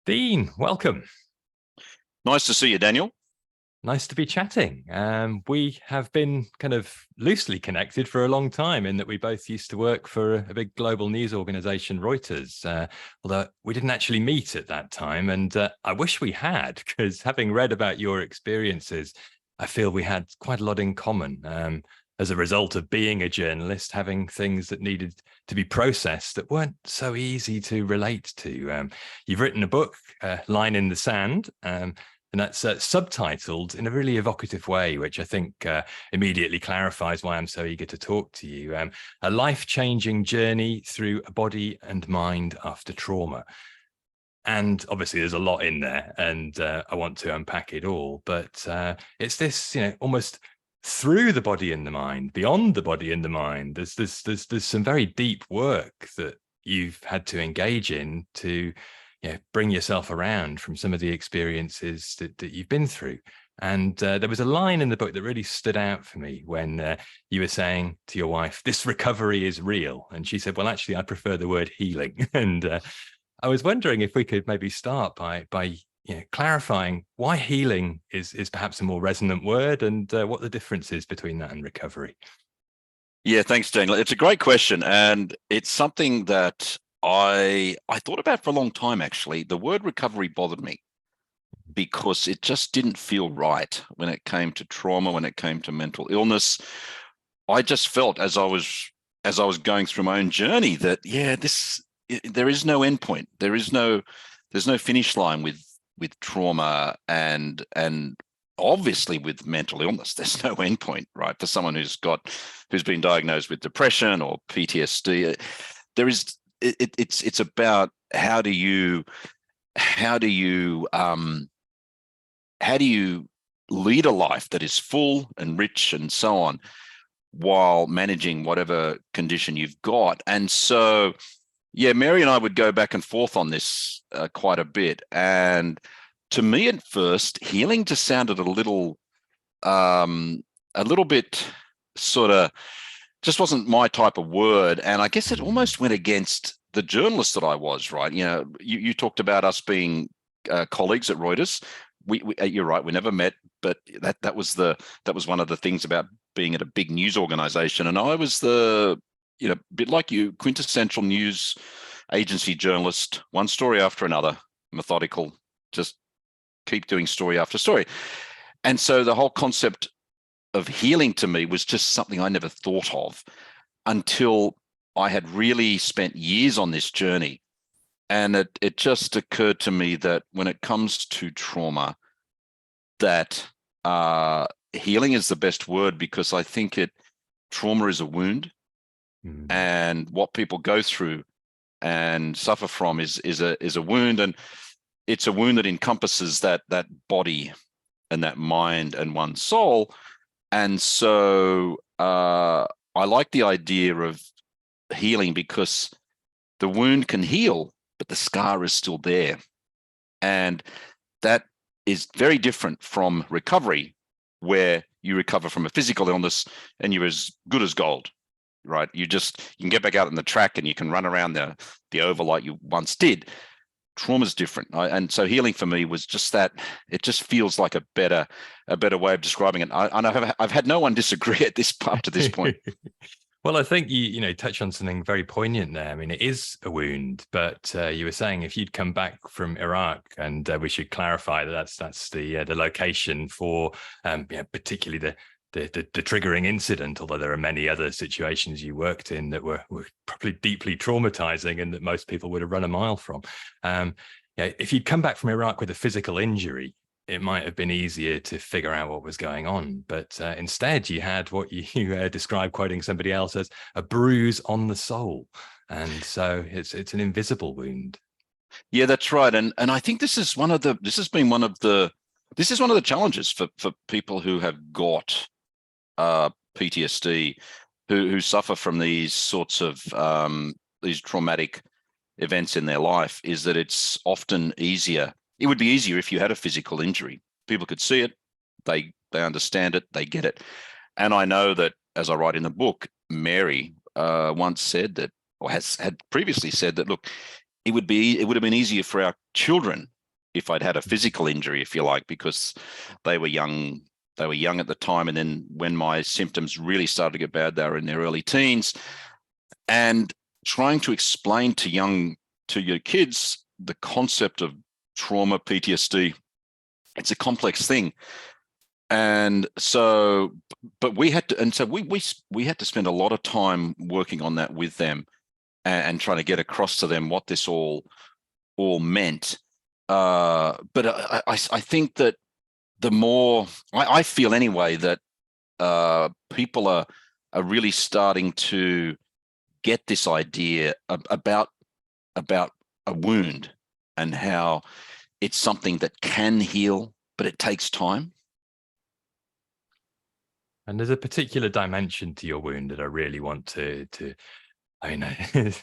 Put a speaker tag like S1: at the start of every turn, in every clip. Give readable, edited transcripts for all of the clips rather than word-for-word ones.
S1: Dean, welcome.
S2: Nice to see you, Daniel.
S1: Nice to be chatting. We have been kind of loosely connected for a long time in that we both used to work for a big global news organization, Reuters, although we didn't actually meet at that time. And I wish we had, because having read about your experiences, I feel we had quite a lot in common. As a result of being a journalist, having things that needed to be processed that weren't so easy to relate to. You've written a book, Line in the Sand, and that's subtitled in a really evocative way, which I think immediately clarifies why I'm so eager to talk to you. A life-changing journey through a body and mind after trauma. And obviously there's a lot in there, and I want to unpack it all. But it's this, almost through the body and the mind, beyond the body and the mind. There's some very deep work that you've had to engage in to bring yourself around from some of the experiences that you've been through. And there was a line in the book that really stood out for me when you were saying to your wife, "This recovery is real." And she said, "Well, actually, I prefer the word healing." And I was wondering if we could maybe start by clarifying why healing is perhaps a more resonant word, and what the difference is between that and recovery.
S2: Yeah, thanks, Daniel. It's a great question, and it's something that I thought about for a long time, actually. The word recovery bothered me because it just didn't feel right when it came to trauma, when it came to mental illness. I just felt as I was going through my own journey that, there is no endpoint. There's no finish line with trauma and obviously with mental illness. There's no endpoint, right? For someone who's been diagnosed with depression or PTSD, it's about how do you lead a life that is full and rich and so on, while managing whatever condition you've got. And so, yeah, Mary and I would go back and forth on this quite a bit. And to me, at first, healing just sounded a little bit sort of, just wasn't my type of word. And I guess it almost went against the journalist that I was, right? You talked about us being colleagues at Reuters. You're right, we never met, but that was one of the things about being at a big news organization. And I was the bit like you, quintessential news agency journalist, one story after another, methodical, just keep doing story after story. And so the whole concept of healing to me was just something I never thought of until I had really spent years on this journey. And it just occurred to me that when it comes to trauma, that healing is the best word, because I think trauma is a wound. And what people go through and suffer from is a wound, and it's a wound that encompasses that body and that mind and one's soul. And so I like the idea of healing, because the wound can heal, but the scar is still there. And that is very different from recovery, where you recover from a physical illness and you're as good as gold. Right, you can get back out on the track and you can run around the oval like you once did. Trauma is different, and so healing for me was just that. It just feels like a better way of describing it. I've had no one disagree up to this point.
S1: Well, I think you touch on something very poignant there. I mean, it is a wound, but you were saying if you'd come back from Iraq, and we should clarify that's the location for particularly the triggering incident, although there are many other situations you worked in that were probably deeply traumatizing and that most people would have run a mile from. If you'd come back from Iraq with a physical injury, it might have been easier to figure out what was going on. But instead, you had what you described, quoting somebody else, as a bruise on the soul. And so it's an invisible wound.
S2: Yeah, that's right. And I think this is one of the challenges for people who have got PTSD, who suffer from these sorts of these traumatic events in their life, is that it's often easier. It would be easier if you had a physical injury. People could see it, they understand it, they get it. And I know that, as I write in the book, Mary once said that, or had previously said that, look, it would have been easier for our children if I'd had a physical injury, if you like, because they were young. They were young at the time, and then when my symptoms really started to get bad, they were in their early teens. And trying to explain to your kids the concept of trauma, PTSD, it's a complex thing. And so, but we had to, and so we had to spend a lot of time working on that with them, and trying to get across to them what this all meant. But I think that the more I feel anyway that people are really starting to get this idea about a wound and how it's something that can heal, but it takes time.
S1: And there's a particular dimension to your wound that I really want to I mean,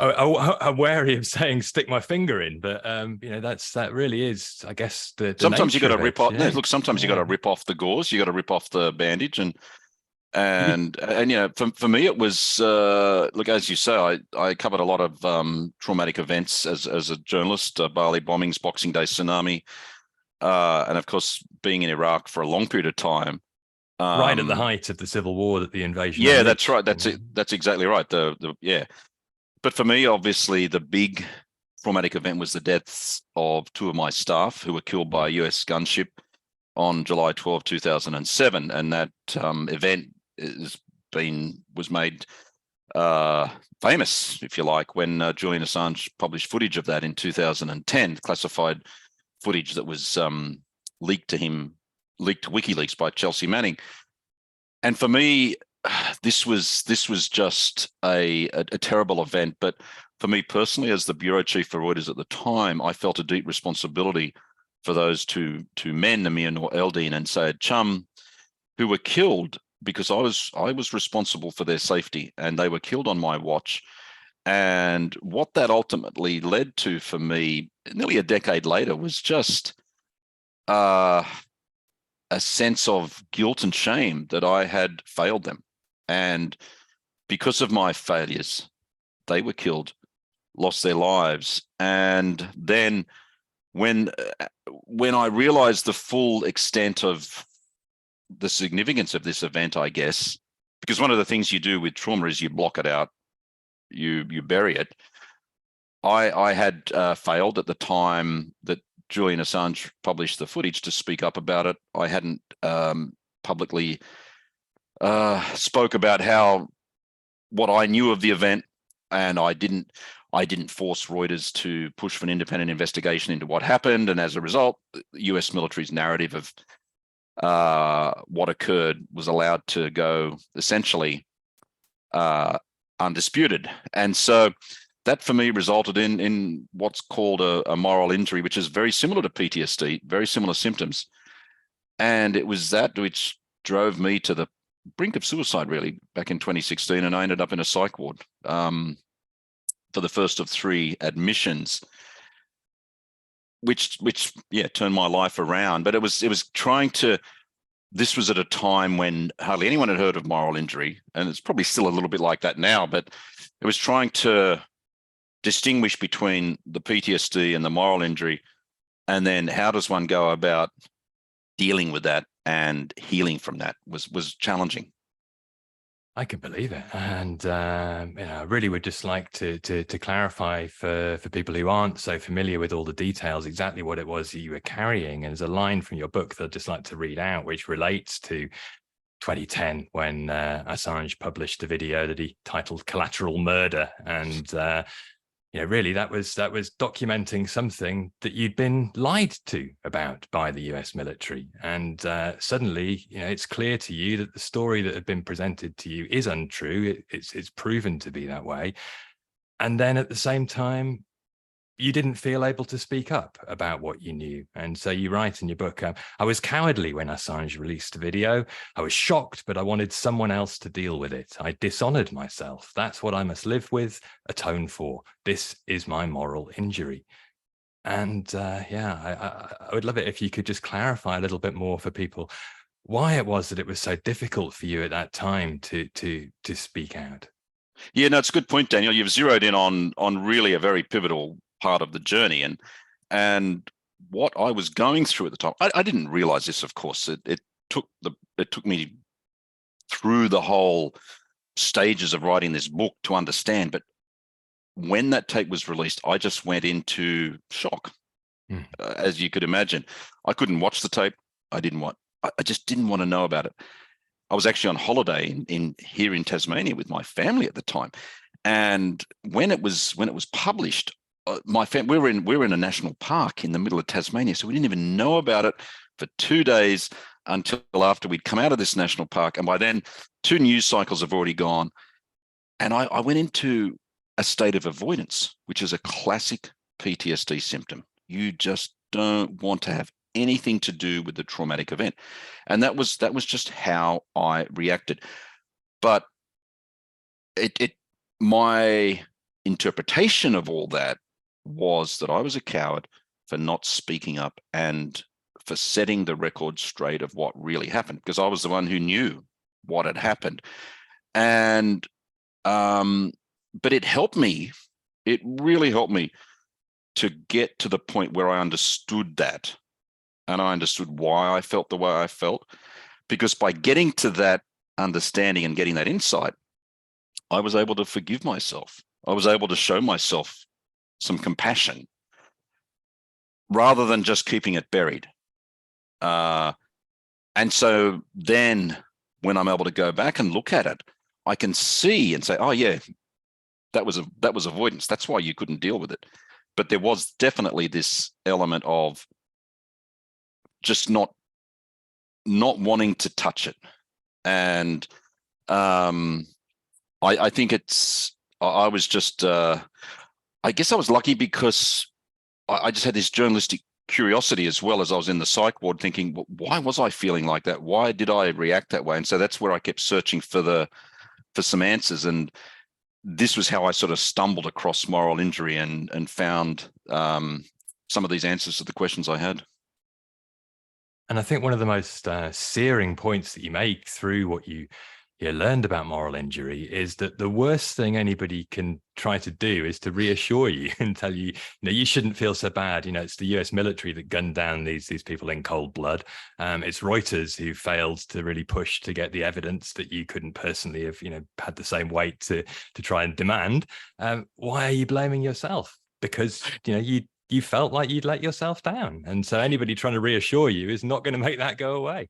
S1: I'm wary of saying stick my finger in, but that really is, I guess, the
S2: sometimes you got to
S1: nature of
S2: rip
S1: it,
S2: off.
S1: yeah.
S2: Look, sometimes you got to rip off the gauze. You got to rip off the bandage, and for me it was look, as you say, I covered a lot of traumatic events as a journalist, Bali bombings, Boxing Day tsunami, and of course being in Iraq for a long period of time.
S1: Right at the height of the civil war that the invasion.
S2: Yeah, that's right. That's it. That's exactly right. Yeah. But for me, obviously, the big traumatic event was the deaths of two of my staff who were killed by a US gunship on July 12, 2007. And that event was made famous, if you like, when Julian Assange published footage of that in 2010, classified footage that was leaked to Wikileaks by Chelsea Manning. And for me, this was just a terrible event. But for me personally, as the bureau chief for Reuters at the time, I felt a deep responsibility for those two men, Namir and Noor-Eldeen and Saeed, who were killed because I was responsible for their safety, and they were killed on my watch. And what that ultimately led to for me, nearly a decade later, was just a sense of guilt and shame that I had failed them. And because of my failures, they were killed, lost their lives. And then when I realized the full extent of the significance of this event, I guess, because one of the things you do with trauma is you block it out, you bury it. I had failed at the time that Julian Assange published the footage to speak up about it. I hadn't publicly spoke about what I knew of the event, and I didn't force Reuters to push for an independent investigation into what happened. And as a result, the US military's narrative of what occurred was allowed to go essentially undisputed. And so that for me resulted in what's called a moral injury, which is very similar to PTSD, very similar symptoms. And it was that which drove me to the brink of suicide, really, back in 2016. And I ended up in a psych ward for the first of 3 admissions, which turned my life around. But it was trying to, this was at a time when hardly anyone had heard of moral injury, and it's probably still a little bit like that now, but it was trying to distinguish between the PTSD and the moral injury, and then how does one go about dealing with that and healing from that was challenging.
S1: I can believe it. And I really would just like to clarify for people who aren't so familiar with all the details exactly what it was that you were carrying. And there's a line from your book that I'd just like to read out, which relates to 2010 when Assange published a video that he titled "Collateral Murder," and really that was documenting something that you'd been lied to about by the US military. And suddenly, it's clear to you that the story that had been presented to you is untrue. It's proven to be that way. And then at the same time, you didn't feel able to speak up about what you knew. And so you write in your book, I was cowardly when Assange released the video. I was shocked, but I wanted someone else to deal with it. I dishonored myself. That's what I must live with, atone for. This is my moral injury. And I would love it if you could just clarify a little bit more for people why it was that it was so difficult for you at that time to speak out.
S2: Yeah, no, it's a good point, Daniel. You've zeroed in on really a very pivotal part of the journey. And And what I was going through at the time, I didn't realize this, of course. It took me through the whole stages of writing this book to understand. But when that tape was released, I just went into shock, as you could imagine. I couldn't watch the tape. I just didn't want to know about it. I was actually on holiday here in Tasmania with my family at the time, and when it was published, my family, we were in a national park in the middle of Tasmania, so we didn't even know about it for 2 days until after we'd come out of this national park, and by then 2 news cycles have already gone, and I went into a state of avoidance, which is a classic PTSD symptom. You just don't want to have anything to do with the traumatic event. And that was just how I reacted. But my interpretation of all that was that I was a coward for not speaking up and for setting the record straight of what really happened, because I was the one who knew what had happened. And but it helped me. It really helped me to get to the point where I understood that. And I understood why I felt the way I felt, because by getting to that understanding and getting that insight, I was able to forgive myself. I was able to show myself some compassion rather than just keeping it buried. And so then when I'm able to go back and look at it, I can see and say, oh yeah, that was avoidance. That's why you couldn't deal with it. But there was definitely this element of just not wanting to touch it. And I think I was just, I guess I was lucky because I just had this journalistic curiosity as well as I was in the psych ward thinking, well, why was I feeling like that? Why did I react that way? And so that's where I kept searching for some answers. And this was how I sort of stumbled across moral injury and found some of these answers to the questions I had.
S1: And I think one of the most searing points that you make through what you learned about moral injury is that the worst thing anybody can try to do is to reassure you and tell you, you shouldn't feel so bad. It's the US military that gunned down these people in cold blood. It's Reuters who failed to really push to get the evidence that you couldn't personally have, had the same weight to try and demand. Why are you blaming yourself? Because, you felt like you'd let yourself down. And so anybody trying to reassure you is not going to make that go away.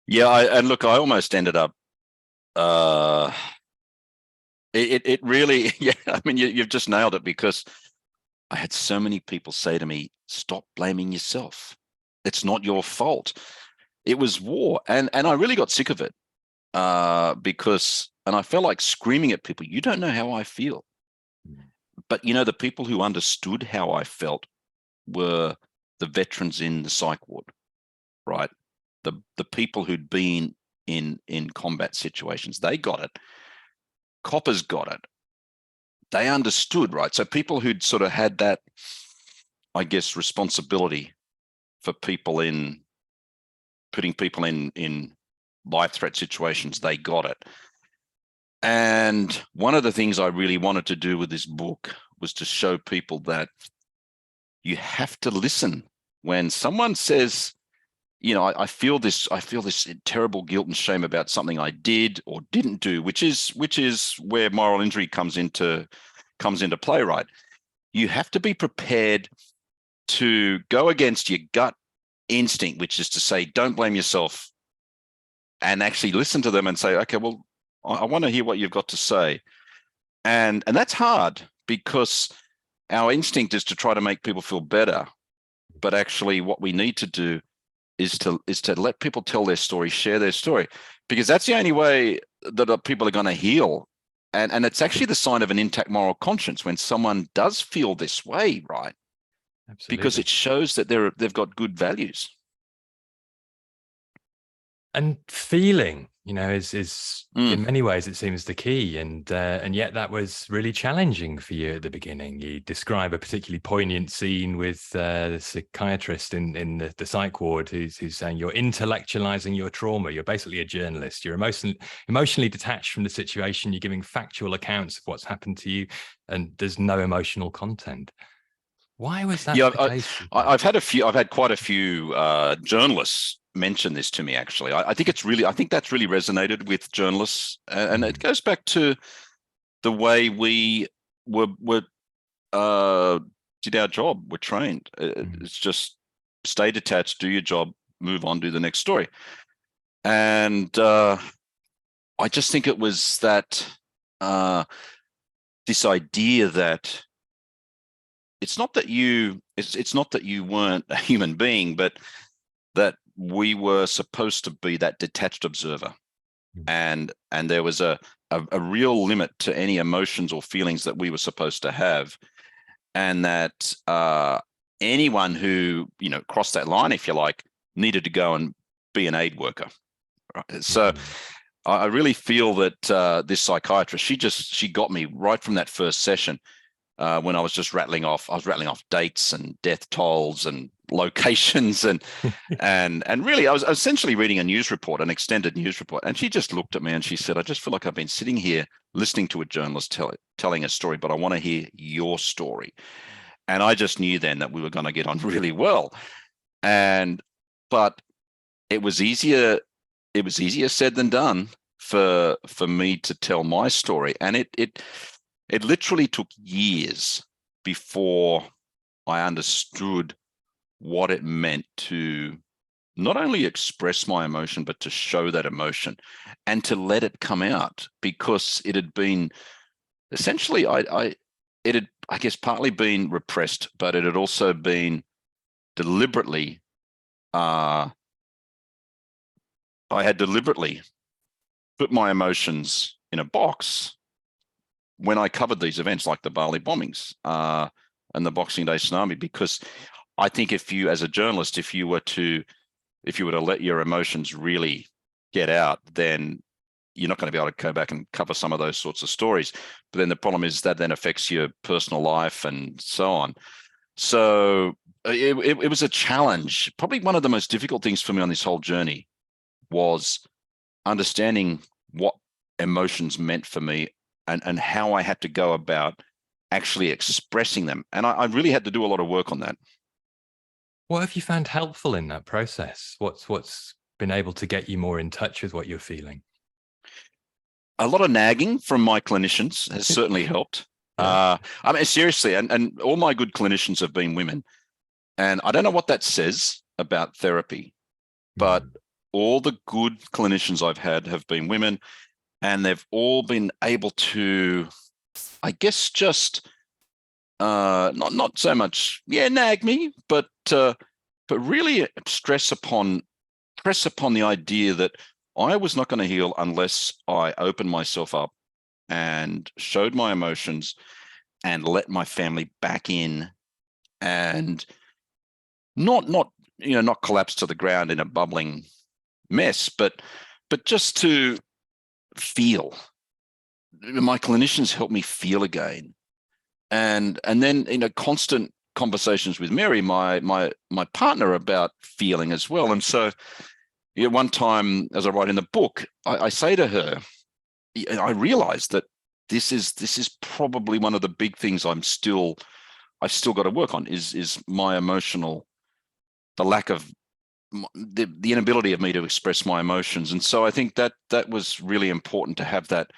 S2: Yeah. And look, I almost ended up, it really, yeah, I mean, you've just nailed it, because I had so many people say to me, stop blaming yourself. It's not your fault. It was war. And I really got sick of it because I felt like screaming at people, you don't know how I feel. But, the people who understood how I felt were the veterans in the psych ward, right? The people who'd been in combat situations, they got it. Coppers got it. They understood, right? So people who'd sort of had that, I guess, responsibility for people putting people in life threat situations, they got it. And one of the things I really wanted to do with this book was to show people that you have to listen when someone says, I feel this terrible guilt and shame about something I did or didn't do, which is where moral injury comes into play, right? You have to be prepared to go against your gut instinct, which is to say, don't blame yourself, and actually listen to them and say, okay, well, I want to hear what you've got to say. And that's hard, because our instinct is to try to make people feel better. But actually what we need to do is to let people tell their story, share their story, because that's the only way that people are going to heal. And it's actually the sign of an intact moral conscience when someone does feel this way, right? Absolutely. Because it shows that they've got good values.
S1: And feeling, is in many ways, it seems the key. And yet that was really challenging for you at the beginning. You describe a particularly poignant scene with the psychiatrist in the psych ward who's saying you're intellectualizing your trauma. You're basically a journalist. You're emotionally detached from the situation. You're giving factual accounts of what's happened to you, and there's no emotional content. Why was that
S2: Yeah,
S1: the case?
S2: I've had quite a few journalists mention this to me. Actually, I think that's really resonated with journalists, and it goes back to the way we were did our job. We're trained. It's just stay detached, do your job, move on, do the next story. And I just think it was that this idea that it's not that you weren't a human being, but that we were supposed to be that detached observer, and there was a real limit to any emotions or feelings that we were supposed to have, and that anyone who crossed that line, if you like, needed to go and be an aid worker. Right? So I really feel that this psychiatrist, she got me right from that first session. When I was rattling off dates and death tolls and locations and and really I was essentially reading a news report, an extended news report, and she just looked at me and she said, I just feel like I've been sitting here listening to a journalist telling a story, but I want to hear your story. And I just knew then that we were going to get on really well. But it was easier said than done for me to tell my story, and it literally took years before I understood what it meant to not only express my emotion, but to show that emotion and to let it come out, because it had been essentially, it had, I guess, partly been repressed, but it had also been deliberately, I had deliberately put my emotions in a box when I covered these events like the Bali bombings and the Boxing Day tsunami, because I think if you, as a journalist, if you were to let your emotions really get out, then you're not going to be able to go back and cover some of those sorts of stories. But then the problem is that then affects your personal life and so on. So it was a challenge. Probably one of the most difficult things for me on this whole journey was understanding what emotions meant for me and how I had to go about actually expressing them. And I really had to do a lot of work on that.
S1: What have you found helpful in that process? What's been able to get you more in touch with what you're feeling?
S2: A lot of nagging from my clinicians has certainly helped.
S1: Yeah.
S2: I mean, seriously, and all my good clinicians have been women. And I don't know what that says about therapy, but all the good clinicians I've had have been women, and they've all been able to, I guess, just not so much, nag me, but really press upon the idea that I was not going to heal unless I opened myself up and showed my emotions and let my family back in, and not collapse to the ground in a bubbling mess, but just to feel. My clinicians helped me feel again, and then constant conversations with Mary, my partner, about feeling as well. And so one time, as I write in the book, I say to her, I realized that this is probably one of the big things I've still got to work on is my emotional, the lack of the inability of me to express my emotions. And so I think that was really important to have that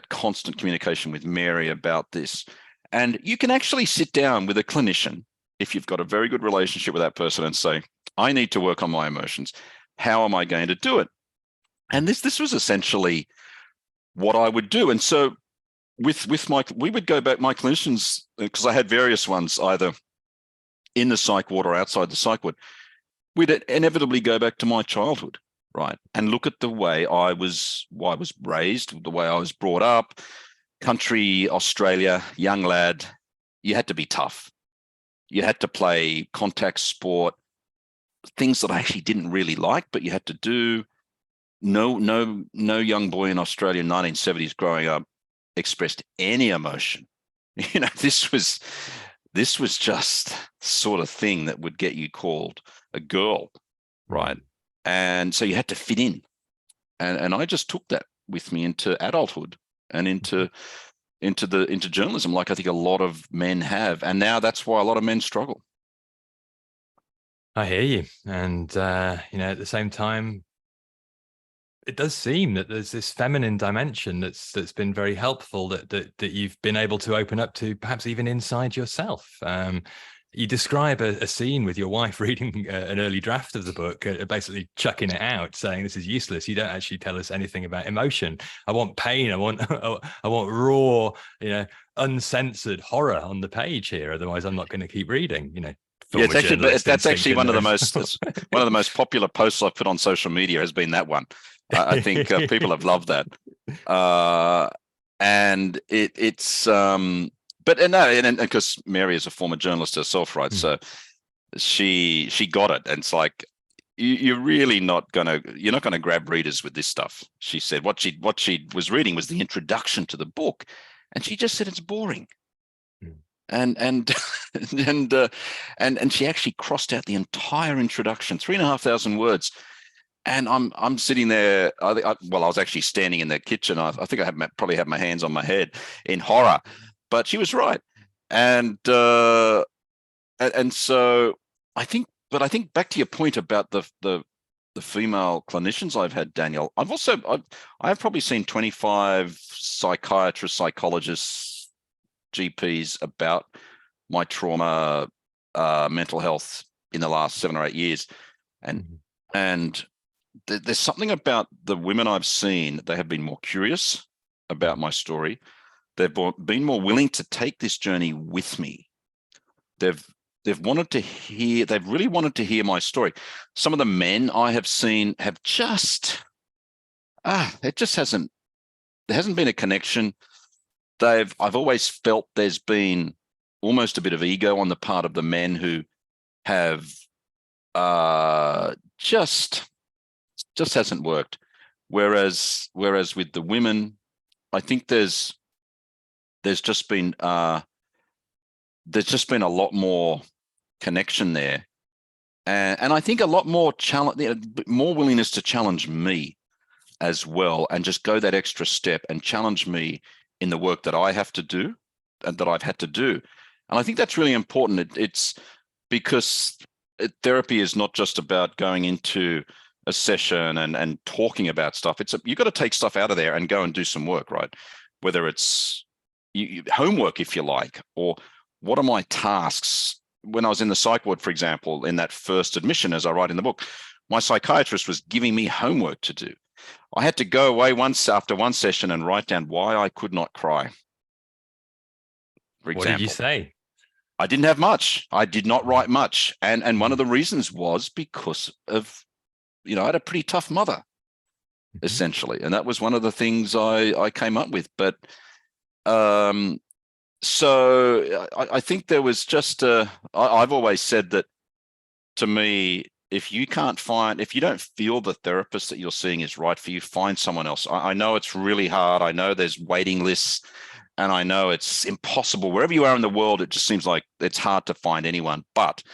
S2: constant communication with Mary about this. And you can actually sit down with a clinician if you've got a very good relationship with that person and say, I need to work on my emotions. How am I going to do it? And this was essentially what I would do. And so we would go back, my clinicians, because I had various ones either in the psych ward or outside the psych ward, we'd inevitably go back to my childhood, right? And look at the way I was raised, the way I was brought up, country, Australia, young lad. You had to be tough. You had to play contact sport, things that I actually didn't really like, but you had to do. No young boy in Australia in 1970s growing up expressed any emotion. This was just the sort of thing that would get you called a girl, right? And so you had to fit in. And I just took that with me into adulthood and into into journalism, like I think a lot of men have, and now that's why a lot of men struggle.
S1: I hear you, and at the same time, it does seem that there's this feminine dimension that's been very helpful that you've been able to open up to, perhaps even inside yourself. You describe a scene with your wife reading an early draft of the book, basically chucking it out, saying this is useless. You don't actually tell us anything about emotion. I want pain. I want I want raw, uncensored horror on the page here. Otherwise, I'm not going to keep reading.
S2: Yeah, it's actually, but that's actually one of the most popular posts I've put on social media has been that one. I think people have loved that, and it's but no, and because Mary is a former journalist herself, right? So she got it, and it's like you're not gonna grab readers with this stuff. She said what she was reading was the introduction to the book, and she just said it's boring. And she actually crossed out the entire introduction, 3,500 words. And I'm sitting there. I was actually standing in the kitchen. I think I probably had my hands on my head in horror, but she was right. And so I think back to your point about the female clinicians I've had, Daniel. I've probably seen 25 psychiatrists, psychologists, GPs about my trauma, mental health in the last 7 or 8 years, and there's something about the women I've seen. They have been more curious about my story. They've been more willing to take this journey with me. They've wanted to hear. They've really wanted to hear my story. Some of the men I have seen have just there hasn't been a connection. I've always felt there's been almost a bit of ego on the part of the men who have just hasn't worked. Whereas with the women, I think there's just been a lot more connection there, and I think a lot more more willingness to challenge me as well, and just go that extra step and challenge me in the work that I have to do and that I've had to do. And I think that's really important. It's because therapy is not just about going into a session and talking about stuff. You've got to take stuff out of there and go and do some work, right? Whether it's homework, if you like, or what are my tasks? When I was in the psych ward, for example, in that first admission, as I write in the book, my psychiatrist was giving me homework to do. I had to go away after one session and write down why I could not cry. For example,
S1: what did you say?
S2: I didn't have much. I did not write much. And one of the reasons was because of, I had a pretty tough mother, essentially. And that was one of the things I came up with. But so I think there was just I've always said that, to me, if you don't feel the therapist that you're seeing is right for you, find someone else. I know it's really hard. I know there's waiting lists, and I know it's impossible. Wherever you are in the world, it just seems like it's hard to find anyone, but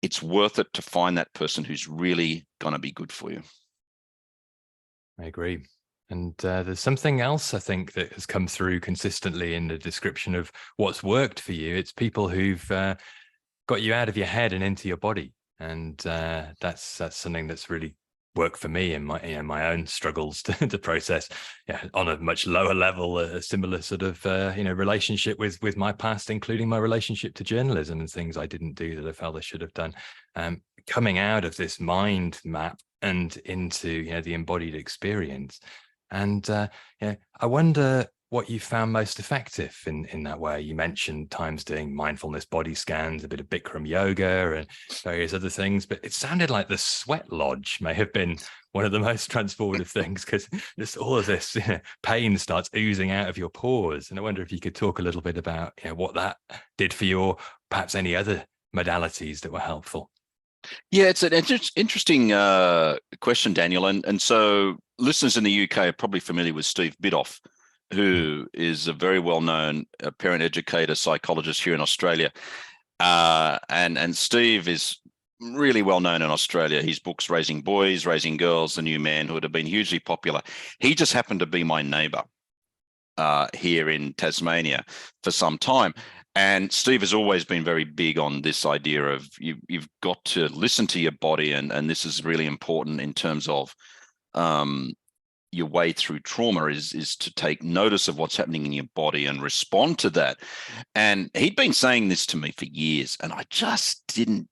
S2: it's worth it to find that person who's really going to be good for you.
S1: I agree. And there's something else I think that has come through consistently in the description of what's worked for you. It's people who've got you out of your head and into your body. And that's something that's really worked for me in my own struggles to process, on a much lower level, a similar sort of relationship with my past, including my relationship to journalism and things I didn't do that I felt I should have done. Coming out of this mind map and into the embodied experience. And I wonder what you found most effective in that way. You mentioned times doing mindfulness body scans, a bit of Bikram yoga and various other things, but it sounded like the sweat lodge may have been one of the most transformative things, because just all of this pain starts oozing out of your pores. And I wonder if you could talk a little bit about what that did for you, or perhaps any other modalities that were helpful.
S2: Yeah, it's an interesting question, Daniel. And so listeners in the UK are probably familiar with Steve Biddulph, who is a very well-known parent educator, psychologist here in Australia. And Steve is really well-known in Australia. His books, Raising Boys, Raising Girls, The New Manhood, have been hugely popular. He just happened to be my neighbor. here in Tasmania for some time. And Steve has always been very big on this idea of you've got to listen to your body, and this is really important in terms of your way through trauma is to take notice of what's happening in your body and respond to that. And he'd been saying this to me for years, and I just didn't.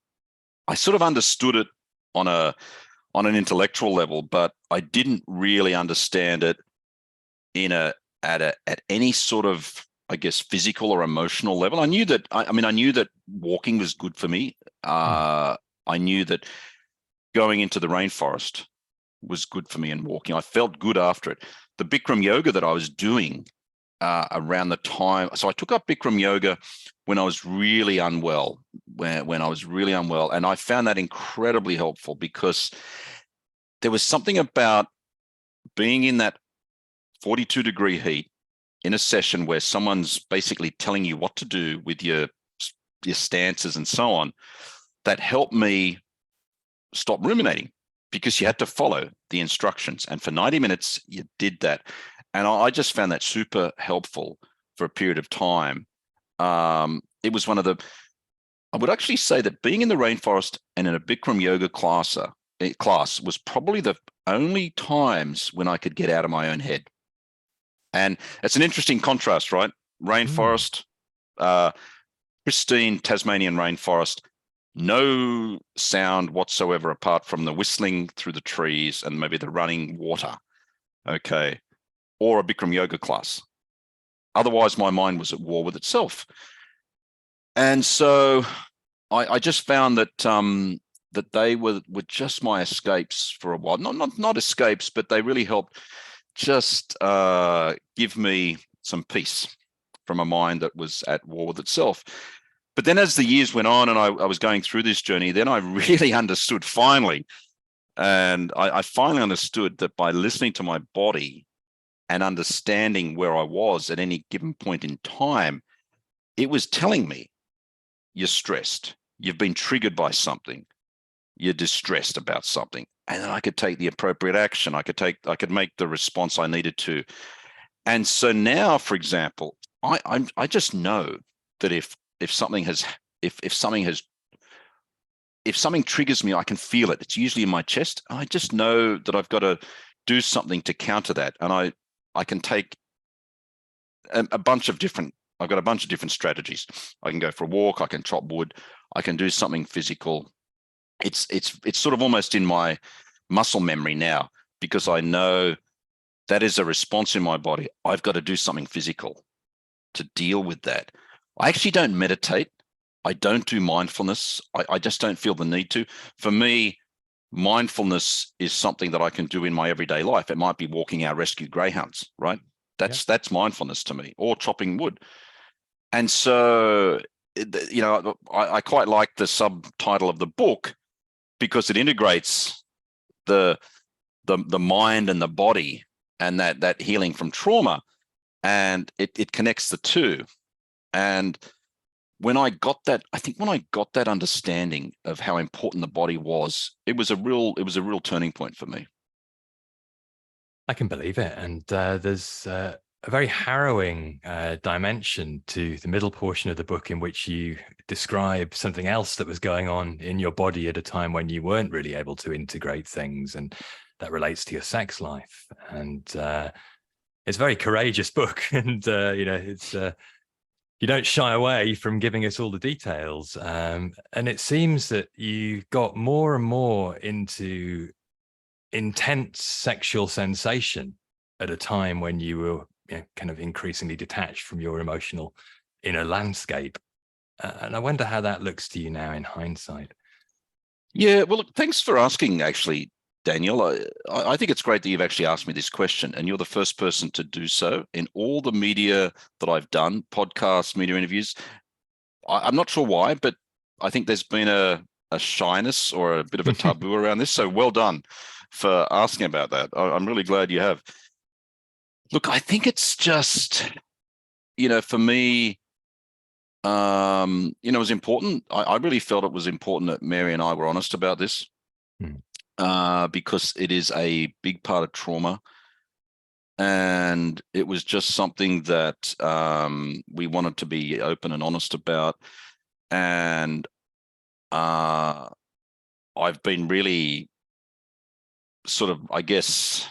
S2: I sort of understood it on an intellectual level, but I didn't really understand it at any sort of, I guess, physical or emotional level. I knew that. I knew that walking was good for me. I knew that going into the rainforest was good for me and walking. I felt good after it. The Bikram yoga that I was doing around the time, so I took up Bikram yoga when I was really unwell, when I was really unwell, and I found that incredibly helpful because there was something about being in that 42-degree heat in a session where someone's basically telling you what to do with your stances and so on, that helped me stop ruminating, because you had to follow the instructions. And for 90 minutes, you did that. And I just found that super helpful for a period of time. It was I would actually say that being in the rainforest and in a Bikram yoga class was probably the only times when I could get out of my own head. And it's an interesting contrast, right? Rainforest, pristine Tasmanian rainforest, no sound whatsoever apart from the whistling through the trees and maybe the running water, okay, or a Bikram yoga class. Otherwise, my mind was at war with itself. And so I just found that that they were just my escapes for a while. Not escapes, but they really helped just give me some peace from a mind that was at war with itself. But then as the years went on and I was going through this journey, then I really understood finally. And I finally understood that by listening to my body and understanding where I was at any given point in time, it was telling me, you're stressed, you've been triggered by something, you're distressed about something. And then I could take the appropriate action. I could make the response I needed to. And so now, for example, I just know that if something triggers me, I can feel it. It's usually in my chest. And I just know that I've got to do something to counter that. And I can take a bunch of different strategies. I can go for a walk, I can chop wood, I can do something physical. It's sort of almost in my muscle memory now, because I know that is a response in my body. I've got to do something physical to deal with that. I actually don't meditate. I don't do mindfulness. I just don't feel the need to. For me, mindfulness is something that I can do in my everyday life. It might be walking our rescued greyhounds, right? That's mindfulness to me, or chopping wood. And so, I quite like the subtitle of the book because it integrates the mind and the body and that healing from trauma, and it connects the two. And when I got that understanding of how important the body was, it was a real turning point for me.
S1: I can believe it. And there's a very harrowing dimension to the middle portion of the book, in which you describe something else that was going on in your body at a time when you weren't really able to integrate things, and that relates to your sex life. And it's a very courageous book, and it's you don't shy away from giving us all the details. And it seems that you got more and more into intense sexual sensation at a time when you were kind of increasingly detached from your emotional inner landscape. And I wonder how that looks to you now in hindsight.
S2: Yeah, well, look, thanks for asking, actually, Daniel. I think it's great that you've actually asked me this question, and you're the first person to do so. In all the media that I've done, podcasts, media interviews, I'm not sure why, but I think there's been a shyness or a bit of a taboo around this. So well done for asking about that. I'm really glad you have. Look, I think it's just, for me, it was important. I really felt it was important that Mary and I were honest about this, because it is a big part of trauma. And it was just something that we wanted to be open and honest about. And I've been really sort of, I guess,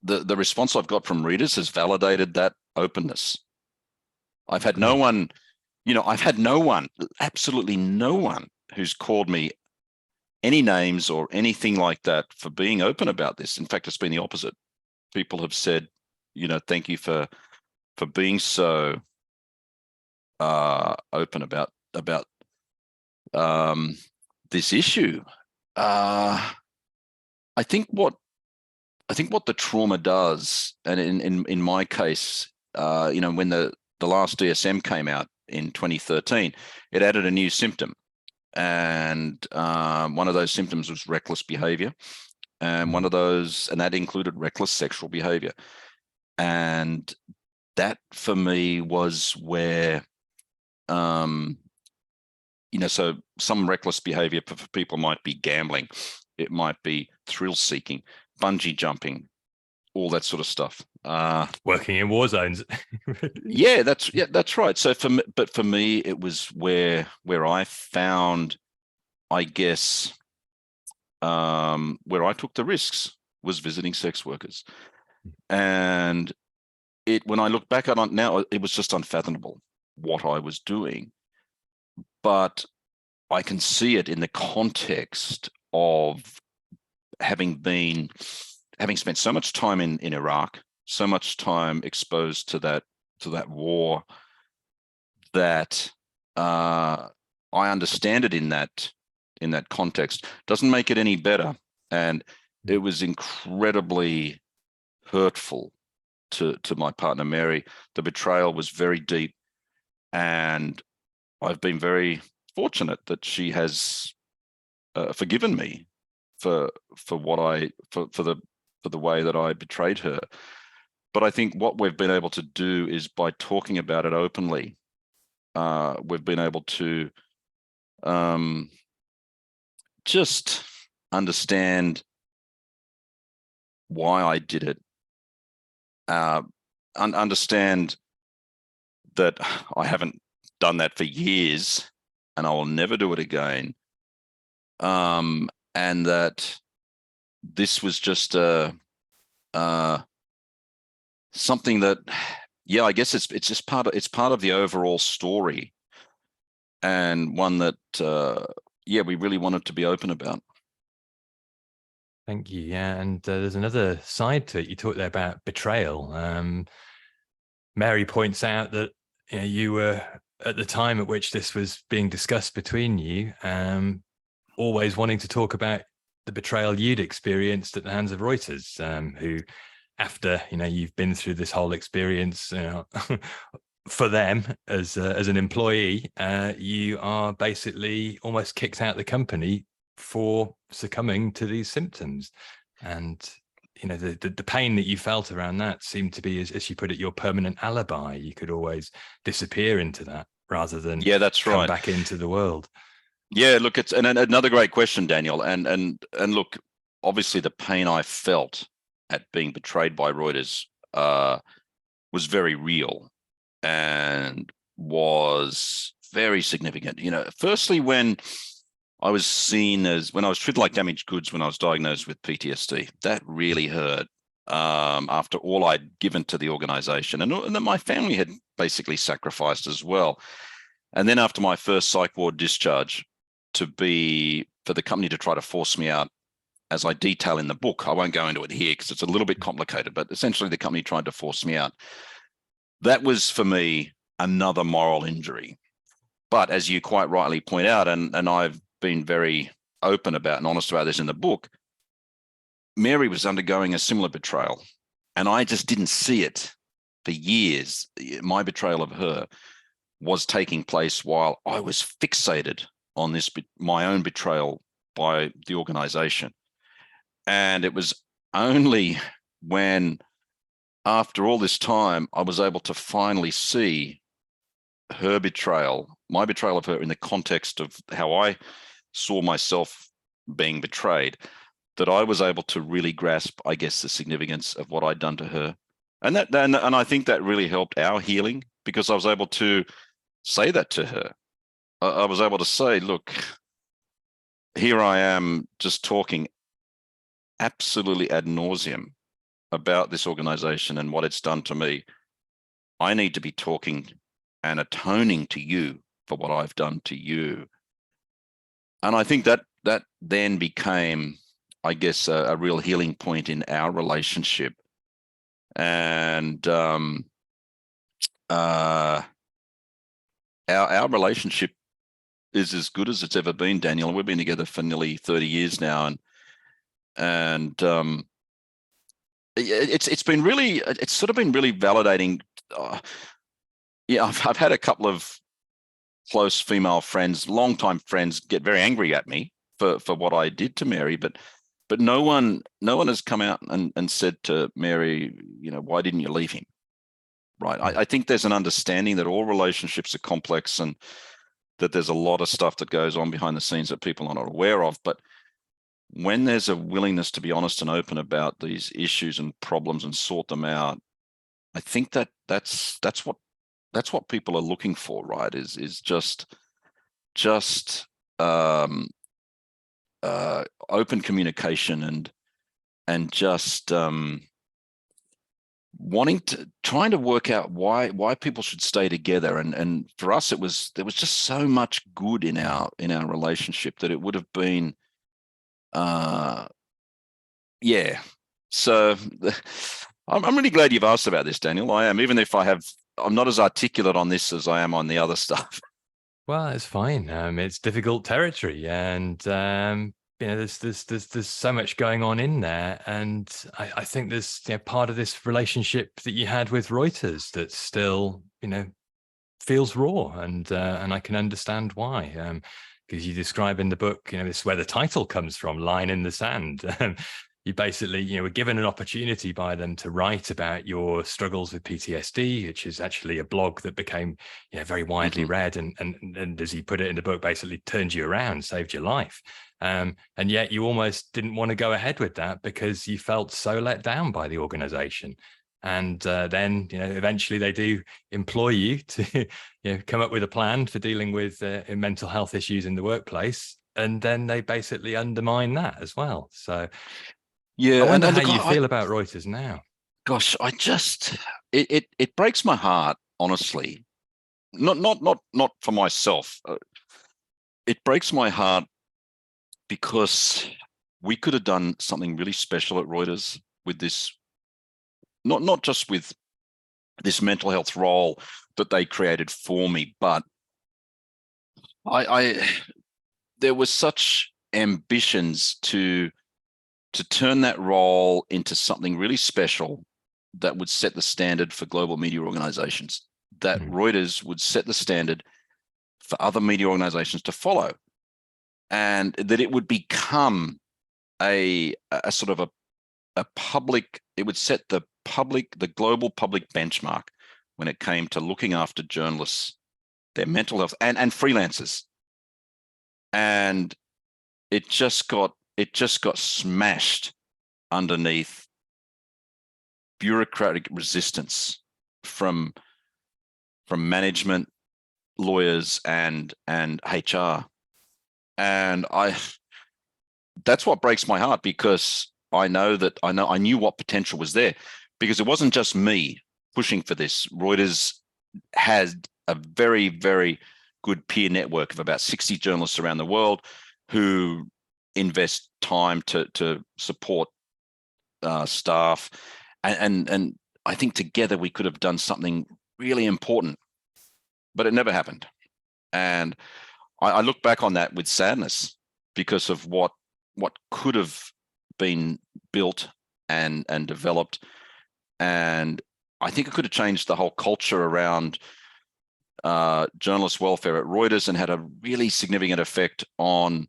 S2: the response I've got from readers has validated that openness. I've had no one, I've had no one, absolutely no one who's called me any names or anything like that for being open about this. In fact, it's been the opposite. People have said, thank you for being so open about this issue. I think what the trauma does, and in my case, when the last DSM came out in 2013, it added a new symptom, and one of those symptoms was reckless behavior, and that included reckless sexual behavior, and that for me was where, so some reckless behavior for people might be gambling, it might be thrill seeking, bungee jumping, all that sort of stuff.
S1: Working in war zones.
S2: Yeah, that's right. So for me, it was where I found, I guess, where I took the risks was visiting sex workers, and when I look back on it now, it was just unfathomable what I was doing, but I can see it in the context of having spent so much time in Iraq, so much time exposed to that war, that I understand it in that context. Doesn't make it any better, and it was incredibly hurtful to my partner Mary. The betrayal was very deep, and I've been very fortunate that she has forgiven me for the way that I betrayed her. But I think what we've been able to do is, by talking about it openly, we've been able to just understand why I did it, understand that I haven't done that for years and I will never do it again, and that this was just something that, I guess it's just part of the overall story, and one that we really wanted to be open about.
S1: Thank you. Yeah, and there's another side to it. You talked there about betrayal. Mary points out that you were, at the time at which this was being discussed between you, always wanting to talk about the betrayal you'd experienced at the hands of Reuters, who, after you've been through this whole experience, for them as an employee, you are basically almost kicked out of the company for succumbing to these symptoms. And the pain that you felt around that seemed to be, as you put it, your permanent alibi. You could always disappear into that rather than
S2: that's
S1: come
S2: right.
S1: back into the world.
S2: Yeah, look, it's another great question, Daniel. And look, obviously the pain I felt at being betrayed by Reuters was very real and was very significant. Firstly, when I was when I was treated like damaged goods when I was diagnosed with PTSD, that really hurt, after all I'd given to the organization, and that my family had basically sacrificed as well. And then after my first psych ward discharge, for the company to try to force me out, as I detail in the book. I won't go into it here because it's a little bit complicated, but essentially the company tried to force me out. That was, for me, another moral injury. But as you quite rightly point out, and I've been very open about and honest about this in the book, Mary was undergoing a similar betrayal, and I just didn't see it for years. My betrayal of her was taking place while I was fixated on my own betrayal by the organization. And it was only when, after all this time, I was able to finally see her betrayal, my betrayal of her, in the context of how I saw myself being betrayed, that I was able to really grasp, I guess, the significance of what I'd done to her. And I think that really helped our healing, because I was able to say that to her. I was able to say, look, here I am just talking absolutely ad nauseum about this organization and what it's done to me. I need to be talking and atoning to you for what I've done to you. And I think that then became, I guess, a real healing point in our relationship. And our relationship is as good as it's ever been, Daniel. We've been together for nearly 30 years now, and it's been really, it's sort of been really validating. Yeah, I've had a couple of close female friends, longtime friends, get very angry at me for what I did to Mary, but no one has come out and said to Mary, why didn't you leave him? Right. I think there's an understanding that all relationships are complex and that there's a lot of stuff that goes on behind the scenes that people are not aware of. But when there's a willingness to be honest and open about these issues and problems and sort them out, I think that's what people are looking for, right? Is just open communication and just trying to work out why people should stay together. And for us, there was just so much good in our relationship that it would have been, yeah. So I'm really glad you've asked about this, Daniel. I am, even if I'm not as articulate on this as I am on the other stuff.
S1: Well, it's fine. It's difficult territory, and there's so much going on in there, and I think there's part of this relationship that you had with Reuters that still feels raw, and I can understand why. Because you describe in the book, this is where the title comes from, "Line in the Sand." You basically, were given an opportunity by them to write about your struggles with PTSD, which is actually a blog that became, very widely read, and as you put it in the book, basically turned you around, saved your life. And yet you almost didn't want to go ahead with that because you felt so let down by the organization. And then, eventually they do employ you to, come up with a plan for dealing with mental health issues in the workplace. And then they basically undermine that as well. So
S2: Yeah,
S1: I wonder
S2: and
S1: how
S2: look,
S1: you feel about Reuters now.
S2: Gosh, it breaks my heart, honestly. Not for myself. It breaks my heart because we could have done something really special at Reuters with this, not just with this mental health role that they created for me, but there was such ambitions to turn that role into something really special that would set the standard for global media organizations, that Reuters would set the standard for other media organizations to follow, and that it would become a sort of a public, it would set the global public benchmark when it came to looking after journalists, their mental health, and freelancers. And it just got smashed underneath bureaucratic resistance from management, lawyers, and HR. And that's what breaks my heart, because I knew what potential was there, because it wasn't just me pushing for this. Reuters had a very, very good peer network of about 60 journalists around the world who invest time to support staff, and I think together we could have done something really important, but it never happened. And I look back on that with sadness because of what could have been built and developed, and I think it could have changed the whole culture around journalist welfare at Reuters and had a really significant effect on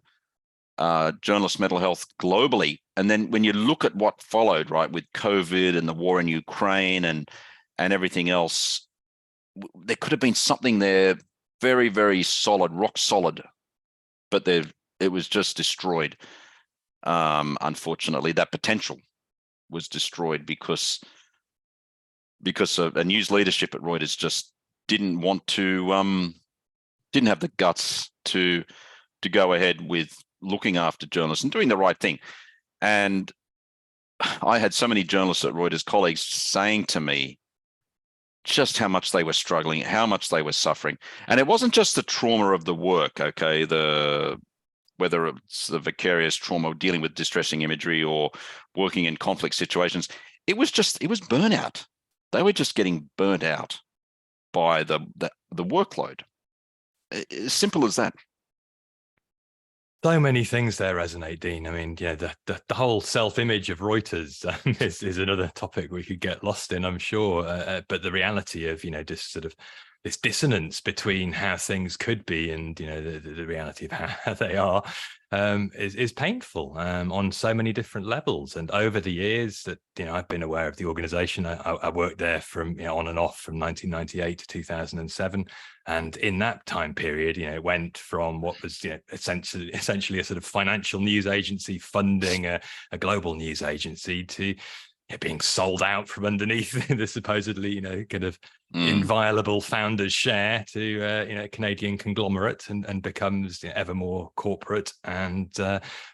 S2: journalist mental health globally. And then when you look at what followed, right, with COVID and the war in Ukraine and everything else, there could have been something there very, very solid, rock solid, but it was just destroyed. Unfortunately, that potential was destroyed because a news leadership at Reuters just didn't want to, didn't have the guts to go ahead with looking after journalists and doing the right thing. And I had so many journalists at Reuters, colleagues, saying to me just how much they were struggling, how much they were suffering. And it wasn't just the trauma of the work, okay, whether it's the vicarious trauma of dealing with distressing imagery or working in conflict situations. It was burnout. They were just getting burnt out by the workload. As simple as that.
S1: So many things there resonate, Dean. I mean, yeah, the whole self-image of Reuters is another topic we could get lost in, I'm sure. But the reality of, just sort of this dissonance between how things could be and, the reality of how they are is painful on so many different levels. And over the years that, I've been aware of the organization, I worked there from, on and off from 1998 to 2007. And in that time period, it went from what was essentially a sort of financial news agency funding a global news agency to being sold out from underneath the supposedly kind of inviolable founder's share to a Canadian conglomerate, and becomes ever more corporate and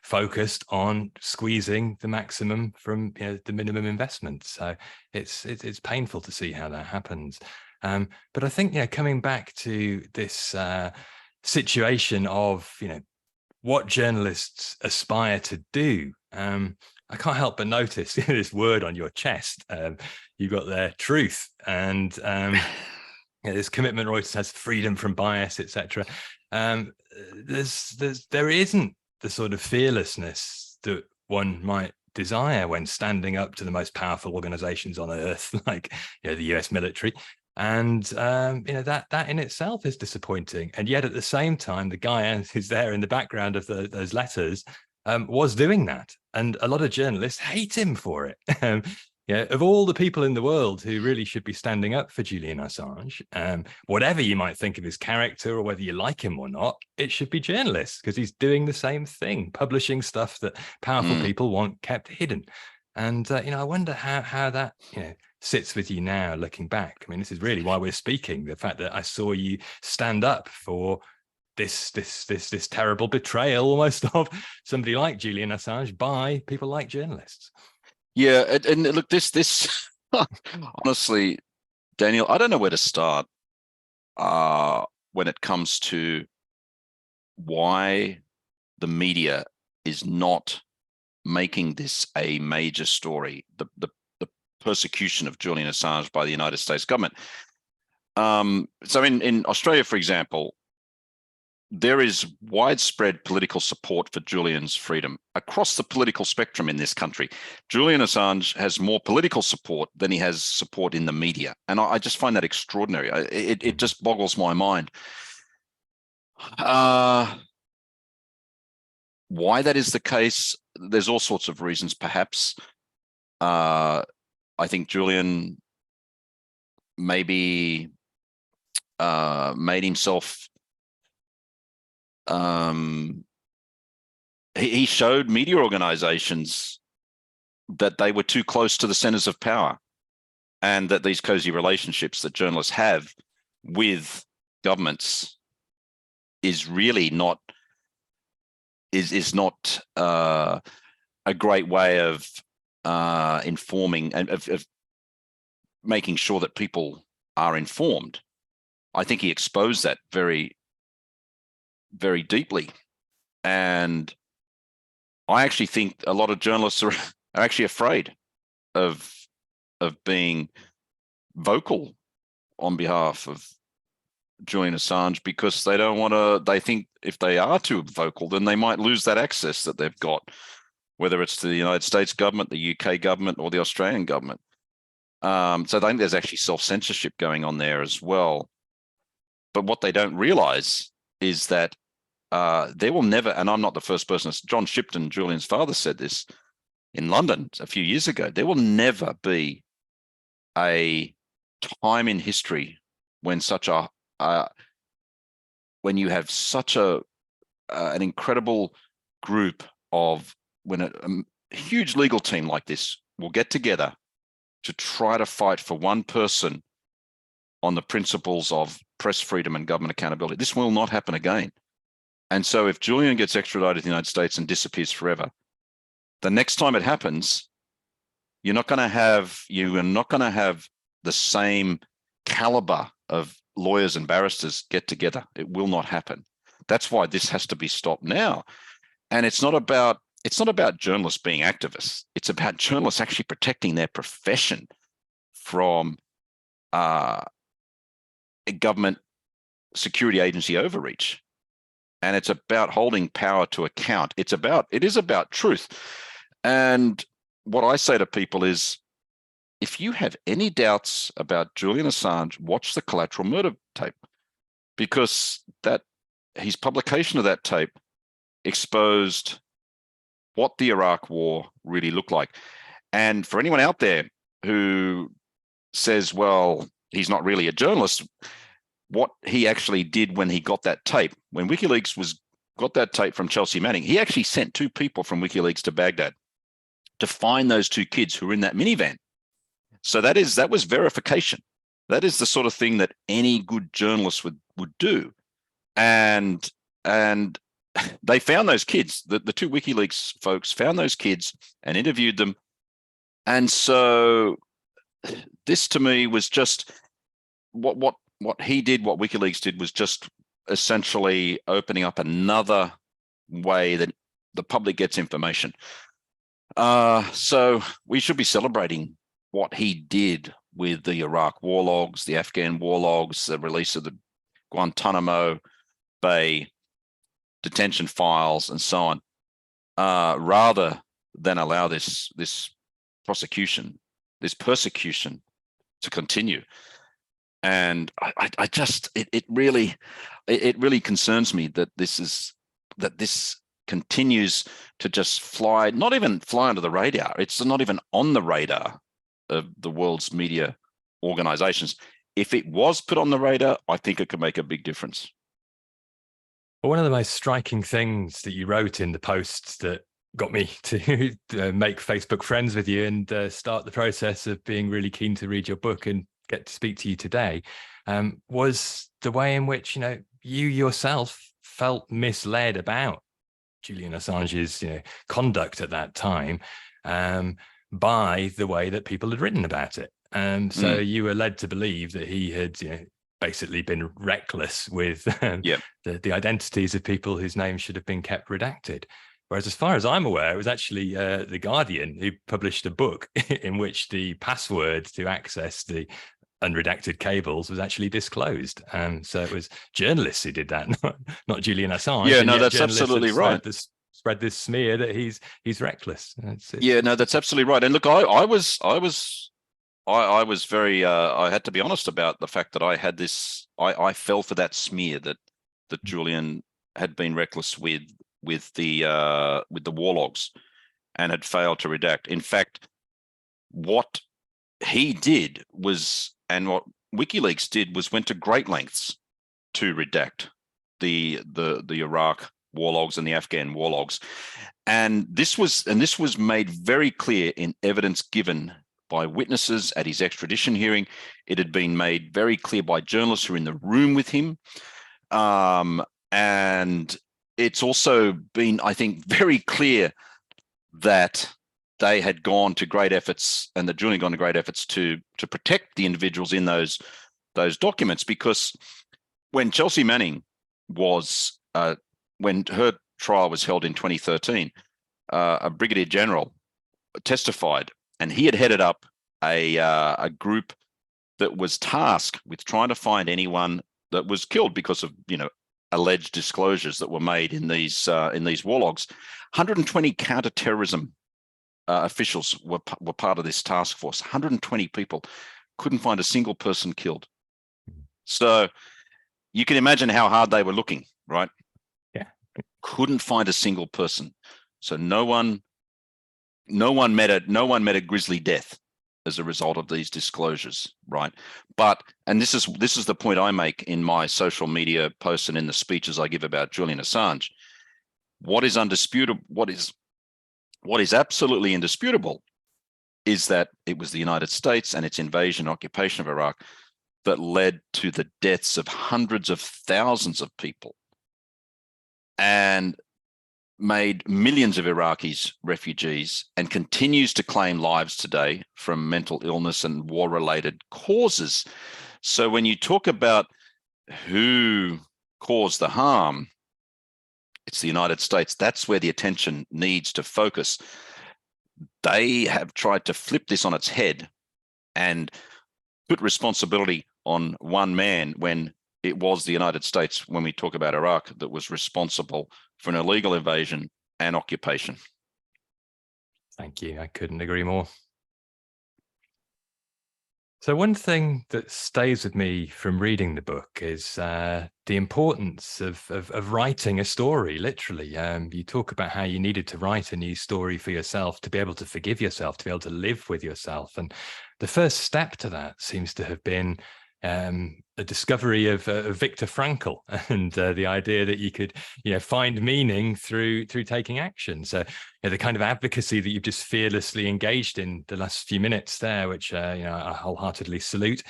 S1: focused on squeezing the maximum from the minimum investment. So it's painful to see how that happens. But I think, coming back to this situation of, what journalists aspire to do, I can't help but notice this word on your chest. You've got there, truth, and this commitment Reuters has, freedom from bias, etc. There isn't the sort of fearlessness that one might desire when standing up to the most powerful organizations on earth, like the US military. And that in itself is disappointing. And yet at the same time, the guy who's there in the background of those letters was doing that, and a lot of journalists hate him for it. Of all the people in the world who really should be standing up for Julian Assange, whatever you might think of his character or whether you like him or not, it should be journalists, because he's doing the same thing, publishing stuff that powerful people want kept hidden. And I wonder how that sits with you now, looking back. I mean, this is really why we're speaking. The fact that I saw you stand up for this terrible betrayal almost of somebody like Julian Assange by people like journalists.
S2: Yeah, and look, this honestly, Daniel, I don't know where to start when it comes to why the media is not making this a major story, the persecution of Julian Assange by the United States government. So in Australia, for example, there is widespread political support for Julian's freedom across the political spectrum in this country. Julian Assange has more political support than he has support in the media. And I just find that extraordinary. It just boggles my mind. Why that is the case, there's all sorts of reasons, perhaps. I think Julian maybe made himself he showed media organizations that they were too close to the centers of power, and that these cozy relationships that journalists have with governments is really not a great way of informing and of making sure that people are informed. I think he exposed that very, very deeply. And I actually think a lot of journalists are actually afraid of being vocal on behalf of Julian Assange, because they don't want to, they think if they are too vocal, then they might lose that access that they've got, whether it's to the United States government, the UK government, or the Australian government. So I think there's actually self-censorship going on there as well. But what they don't realize is that there will never, and I'm not the first person, John Shipton, Julian's father, said this in London a few years ago, there will never be a time in history when when you have such an incredible group of a huge legal team like this will get together to try to fight for one person on the principles of press freedom and government accountability, this will not happen again. And so if Julian gets extradited to the United States and disappears forever, the next time it happens, you're not going to have the same caliber of lawyers and barristers get together. It will not happen. That's why this has to be stopped now. And it's not about journalists being activists. It's about journalists actually protecting their profession from a government security agency overreach. And it's about holding power to account. It is about truth. And what I say to people is, if you have any doubts about Julian Assange, watch the Collateral Murder tape, because his publication of that tape exposed what the Iraq War really looked like. And for anyone out there who says, well, he's not really a journalist, what he actually did when he got that tape, when WikiLeaks got that tape from Chelsea Manning, he actually sent 2 people from WikiLeaks to Baghdad to find those 2 kids who were in that minivan. So that was verification. That is the sort of thing that any good journalist would do. And they found those kids. The 2 WikiLeaks folks found those kids and interviewed them. And so this to me was just what he did, what WikiLeaks did, was just essentially opening up another way that the public gets information. So we should be celebrating what he did with the Iraq war logs, the Afghan war logs, the release of the Guantanamo Bay detention files, and so on, rather than allow this persecution to continue. And it really concerns me that this continues to just not even fly under the radar. It's not even on the radar of the world's media organizations. If it was put on the radar, I think it could make a big difference.
S1: Well, one of the most striking things that you wrote in the posts that got me to make Facebook friends with you and start the process of being really keen to read your book and get to speak to you today was the way in which, you yourself felt misled about Julian Assange's conduct at that time by the way that people had written about it. So you were led to believe that he had basically been reckless with the identities of people whose names should have been kept redacted. Whereas as far as I'm aware, it was actually The Guardian who published a book in which the password to access the unredacted cables was actually disclosed. So it was journalists who did that, not Julian Assange.
S2: Yeah, no, that's absolutely right.
S1: Spread this smear that he's reckless.
S2: Yeah, no, that's absolutely right. And look, I was very, I had to be honest about the fact that I had this, I fell for that smear that Julian had been reckless with the war logs and had failed to redact. In fact, what he did was, and what WikiLeaks did, was went to great lengths to redact the Iraq war logs and the Afghan war logs. And this was made very clear in evidence given by witnesses at his extradition hearing. It had been made very clear by journalists who were in the room with him. And it's also been, I think, very clear that they had gone to great efforts, and that Julian had gone to great efforts to protect the individuals in those documents. Because when Chelsea Manning was, when her trial was held in 2013, a brigadier general testified, and he had headed up a group that was tasked with trying to find anyone that was killed because of alleged disclosures that were made in these war logs. 120 counterterrorism officials were part of this task force. 120 people, couldn't find a single person killed. So you can imagine how hard they were looking, right?
S1: Yeah,
S2: couldn't find a single person. So no one met a grisly death as a result of these disclosures, right? But, and this is the point I make in my social media posts and in the speeches I give about Julian Assange. What is undisputed, what is What is absolutely indisputable is that it was the United States and its invasion and occupation of Iraq that led to the deaths of hundreds of thousands of people and made millions of Iraqis refugees, and continues to claim lives today from mental illness and war-related causes. So when you talk about who caused the harm, it's the United States. That's where the attention needs to focus. They have tried to flip this on its head and put responsibility on one man when it was the United States, when we talk about Iraq, that was responsible for an illegal invasion and occupation.
S1: Thank you. I couldn't agree more. So one thing that stays with me from reading the book is the importance of writing a story, literally. You talk about how you needed to write a new story for yourself to be able to forgive yourself, to be able to live with yourself. And the first step to that seems to have been a discovery of Viktor Frankl and the idea that you could, find meaning through taking action. So the kind of advocacy that you've just fearlessly engaged in the last few minutes there, which I wholeheartedly salute,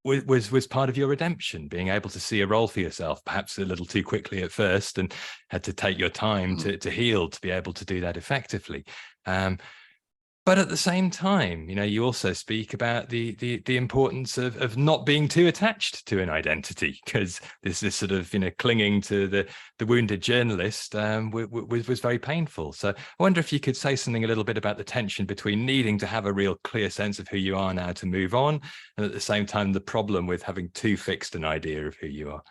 S1: was part of your redemption, being able to see a role for yourself, perhaps a little too quickly at first, and had to take your time to heal to be able to do that effectively. But at the same time, you also speak about the importance of not being too attached to an identity, because this sort of clinging to the wounded journalist was very painful. So I wonder if you could say something a little bit about the tension between needing to have a real clear sense of who you are now to move on, and at the same time the problem with having too fixed an idea of who you are.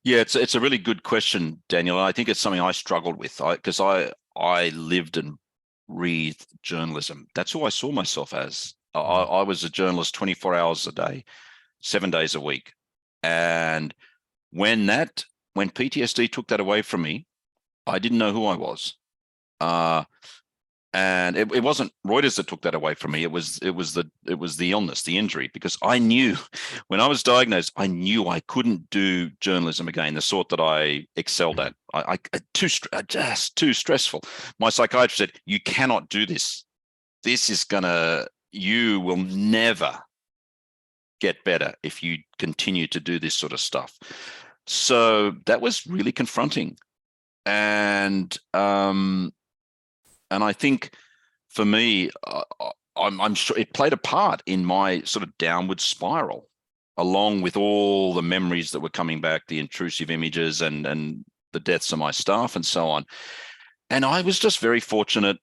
S2: Yeah, it's a really good question, Daniel. I think it's something I struggled with because I lived and breathed journalism. That's who I saw myself as. I was a journalist 24 hours a day, 7 days a week. And when PTSD took that away from me, I didn't know who I was. And it wasn't Reuters that took that away from me. It was the illness, the injury, because I knew when I was diagnosed, I knew I couldn't do journalism again, the sort that I excelled at. Just too stressful. My psychiatrist said, "You cannot do this. You will never get better if you continue to do this sort of stuff." So that was really confronting. And I think for me, I'm sure it played a part in my sort of downward spiral, along with all the memories that were coming back, the intrusive images and the deaths of my staff and so on. And I was just very fortunate,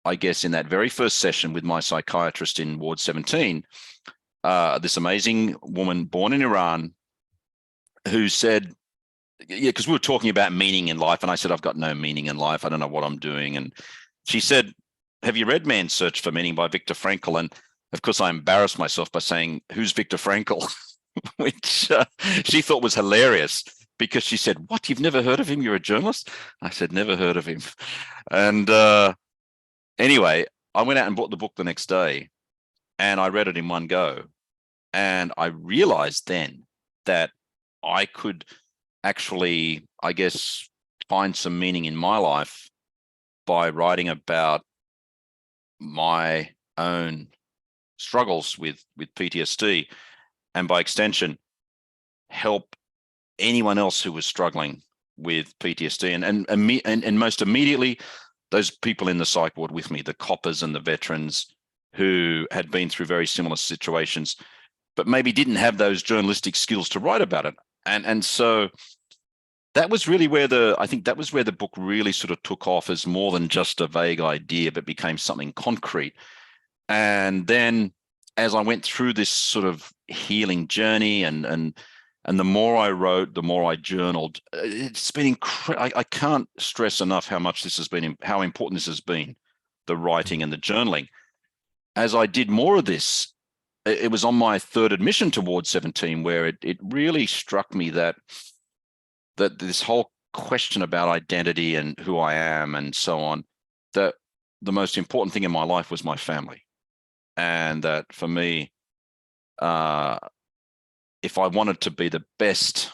S2: I guess, in that very first session with my psychiatrist in Ward 17, this amazing woman born in Iran who said, because we were talking about meaning in life, and I said, "I've got no meaning in life. I don't know what I'm doing." And she said, "Have you read Man's Search for Meaning by Viktor Frankl?" And of course, I embarrassed myself by saying, "Who's Viktor Frankl?" which she thought was hilarious, because she said, "What, you've never heard of him? You're a journalist?" I said, "Never heard of him." And anyway, I went out and bought the book the next day, and I read it in one go. And I realized then that I could actually, I guess, find some meaning in my life by writing about my own struggles with PTSD, and by extension, help anyone else who was struggling with PTSD, and most immediately, those people in the psych ward with me, the coppers and the veterans who had been through very similar situations, but maybe didn't have those journalistic skills to write about it. And so that was really where the book really sort of took off as more than just a vague idea, but became something concrete. And then as I went through this sort of healing journey, and the more I wrote, the more I journaled, it's been incredible. I can't stress enough how important this has been, the writing and the journaling. As I did more of this, it was on my third admission to Ward 17 where it really struck me that this whole question about identity and who I am and so on, that the most important thing in my life was my family. And that for me, if I wanted to be the best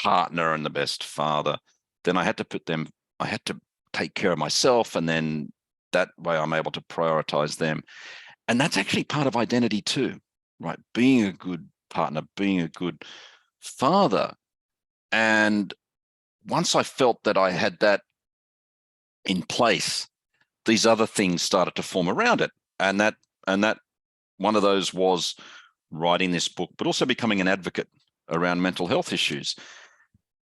S2: partner and the best father, then I had to take care of myself, and then that way I'm able to prioritize them. And that's actually part of identity too, right? Being a good partner, being a good father. And once I felt that I had that in place, these other things started to form around it. And that one of those was writing this book, but also becoming an advocate around mental health issues.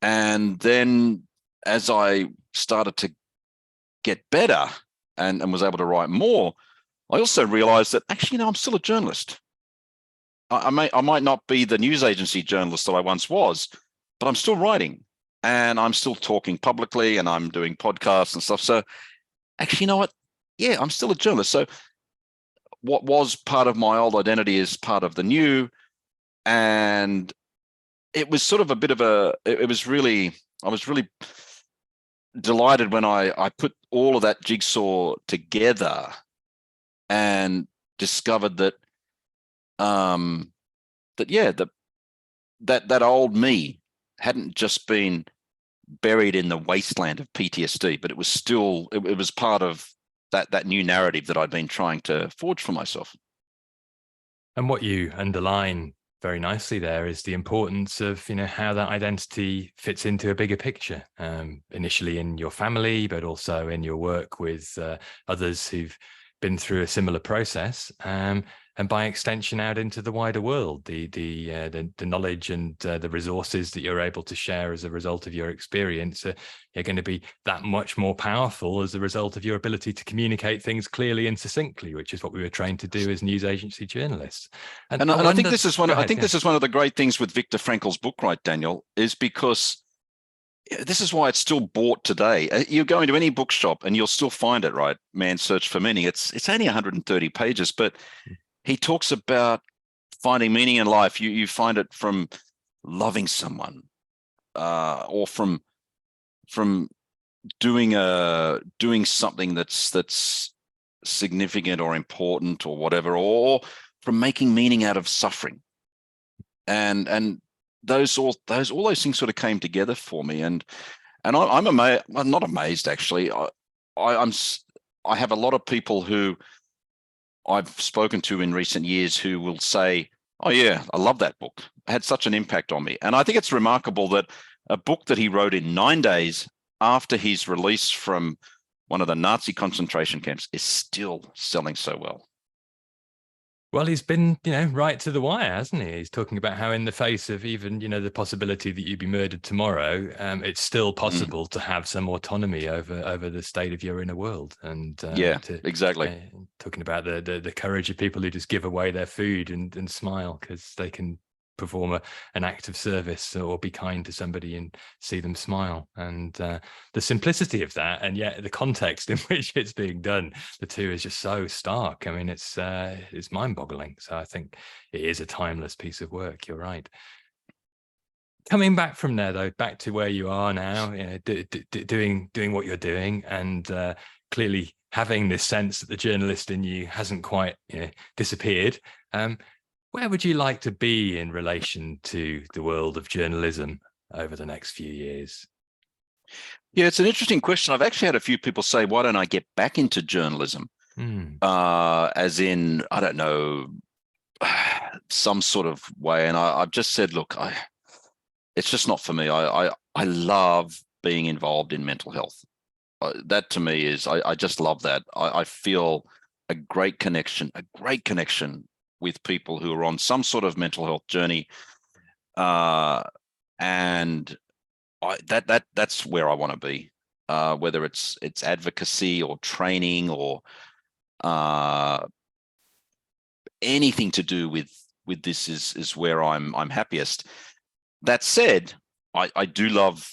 S2: And then as I started to get better and was able to write more, I also realized that actually, I'm still a journalist. I might not be the news agency journalist that I once was, but I'm still writing, and I'm still talking publicly, and I'm doing podcasts and stuff. So actually, you know what? Yeah, I'm still a journalist. So what was part of my old identity is part of the new. And it was sort of a bit of I was really delighted when I put all of that jigsaw together and discovered that that old me hadn't just been buried in the wasteland of PTSD, but it was still, it was part of that new narrative that I'd been trying to forge for myself.
S1: And what you underline very nicely there is the importance of, how that identity fits into a bigger picture, initially in your family, but also in your work with others who've been through a similar process, and by extension out into the wider world, the knowledge and the resources that you're able to share as a result of your experience are going to be that much more powerful as a result of your ability to communicate things clearly and succinctly, which is what we were trained to do as news agency journalists.
S2: And I think this is this is one of the great things with Viktor Frankl's book, right, Daniel, is because this is why it's still bought today. You go into any bookshop and you'll still find it, right? Man's Search for Meaning. It's only 130 pages, but he talks about finding meaning in life. You find it from loving someone, or from doing something that's significant or important or whatever, or from making meaning out of suffering. And all those things sort of came together for me, and I'm amazed. I'm not amazed, actually. I have a lot of people who I've spoken to in recent years who will say, "Oh yeah, I love that book. It had such an impact on me." And I think it's remarkable that a book that he wrote in 9 days after his release from one of the Nazi concentration camps is still selling so well.
S1: Well, he's been, right to the wire, hasn't he? He's talking about how in the face of even, the possibility that you'd be murdered tomorrow, it's still possible to have some autonomy over the state of your inner world. And
S2: exactly.
S1: Talking about the courage of people who just give away their food and smile because they can perform an act of service or be kind to somebody and see them smile, and the simplicity of that, and yet the context in which it's being done, the two is just so stark. I mean, it's mind-boggling. So I think it is a timeless piece of work. You're right. Coming back from there, though, back to where you are now, doing what you're doing, and clearly having this sense that the journalist in you hasn't quite disappeared. Where would you like to be in relation to the world of journalism over the next few years?
S2: Yeah, it's an interesting question. I've actually had a few people say, "Why don't I get back into journalism?" As in, I don't know, some sort of way. And I've just said, look, it's just not for me. I love being involved in mental health. That to me is, I just love that. I feel a great connection with people who are on some sort of mental health journey, and that's where I want to be. Whether it's advocacy or training or anything to do with this is where I'm happiest. That said, I do love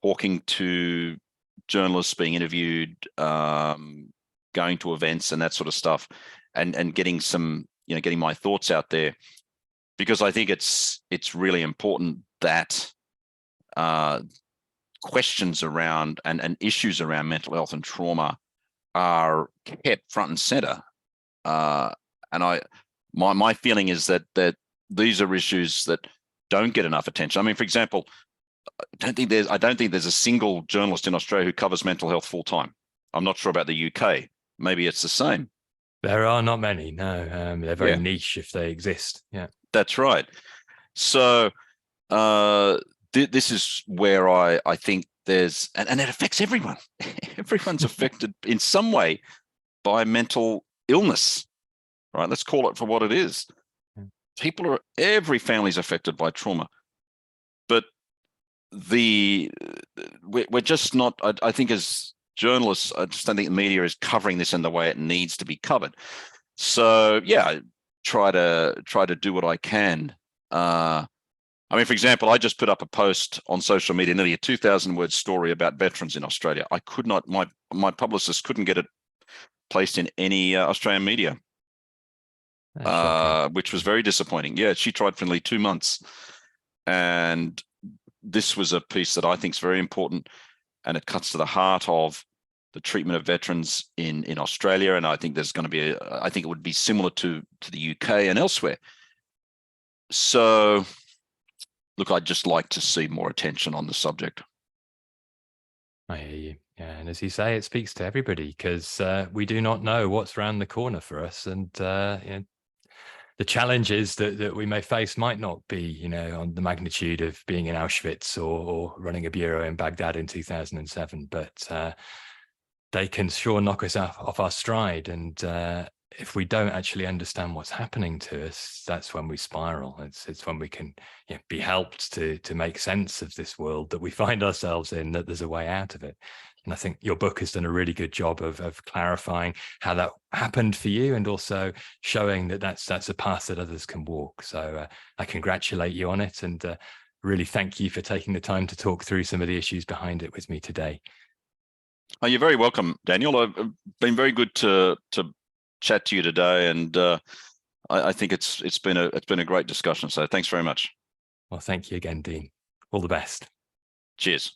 S2: talking to journalists, being interviewed, going to events and that sort of stuff, and getting some, getting my thoughts out there, because I think it's really important that questions around and issues around mental health and trauma are kept front and center. And my feeling is that these are issues that don't get enough attention. I mean, for example, I don't think there's a single journalist in Australia who covers mental health full time. I'm not sure about the UK. Maybe it's the same.
S1: There are not many. No, they're very
S2: Yeah.
S1: niche if they exist. Yeah,
S2: That's right. So this is where I think there's, and it affects everyone. Everyone's affected in some way by mental illness, right? Let's call it for what it is. Every family's affected by trauma, but we're just not, I think as journalists, I just don't think the media is covering this in the way it needs to be covered. So yeah, try to do what I can. I mean, for example, I just put up a post on social media, nearly a 2,000-word story about veterans in Australia. I could not, my publicist couldn't get it placed in any Australian media, which was very disappointing. Yeah, she tried for nearly 2 months. And this was a piece that I think is very important, and it cuts to the heart of the treatment of veterans in Australia. And I think there's going to be, I think it would be similar to the UK and elsewhere. So look, I'd just like to see more attention on the subject.
S1: I hear you. Yeah, and as you say, it speaks to everybody because we do not know what's around the corner for us, and the challenges that we may face might not be, on the magnitude of being in Auschwitz or running a bureau in Baghdad in 2007, but they can sure knock us off our stride. And if we don't actually understand what's happening to us, that's when we spiral. It's when we can be helped to make sense of this world that we find ourselves in, that there's a way out of it. And I think your book has done a really good job of clarifying how that happened for you, and also showing that that's a path that others can walk. So I congratulate you on it, and really thank you for taking the time to talk through some of the issues behind it with me today.
S2: Oh, you're very welcome, Daniel. I've been very good to chat to you today, and I think it's been a great discussion. So thanks very much.
S1: Well, thank you again, Dean. All the best.
S2: Cheers.